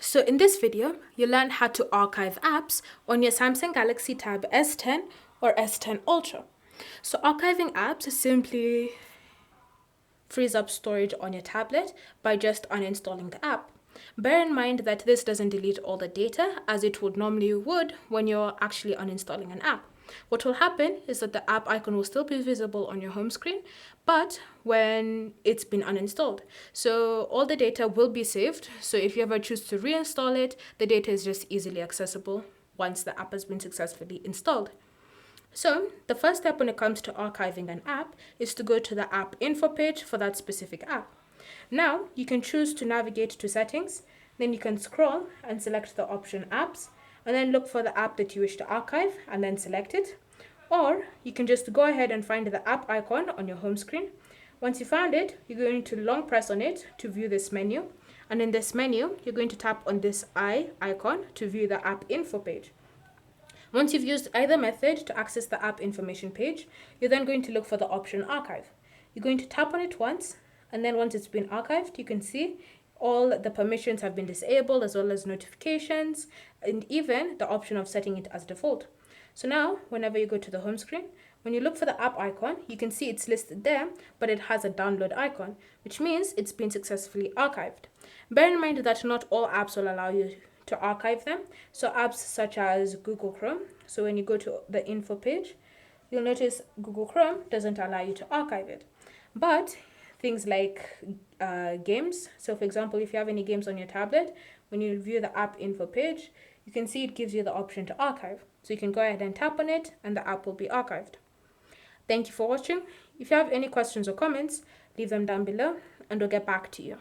So in this video, you'll learn how to archive apps on your Samsung Galaxy Tab S10 or S10 Ultra. So archiving apps simply frees up storage on your tablet by just uninstalling the app. Bear in mind that this doesn't delete all the data as it would normally would when you're actually uninstalling an app. What will happen is that the app icon will still be visible on your home screen, but when it's been uninstalled. So all the data will be saved. So if you ever choose to reinstall it, the data is just easily accessible once the app has been successfully installed. So the first step when it comes to archiving an app is to go to the app info page for that specific app. Now you can choose to navigate to settings, then you can scroll and select the option apps, and then look for the app that you wish to archive and then select it. Or you can just go ahead and find the app icon on your home screen. Once you found it, you're going to long press on it to view this menu. And in this menu, you're going to tap on this eye icon to view the app info page. Once you've used either method to access the app information page, you're then going to look for the option archive. You're going to tap on it once, and then once it's been archived, you can see all the permissions have been disabled as well as notifications and even the option of setting it as default. So now, whenever you go to the home screen, when you look for the app icon, you can see it's listed there, but it has a download icon, which means it's been successfully archived. Bear in mind that not all apps will allow you to archive them. So apps such as Google Chrome. So when you go to the info page, you'll notice Google Chrome doesn't allow you to archive it. But things like games. So for example, if you have any games on your tablet, when you view the app info page, you can see it gives you the option to archive. So you can go ahead and tap on it and the app will be archived. Thank you for watching. If you have any questions or comments, leave them down below and we'll get back to you.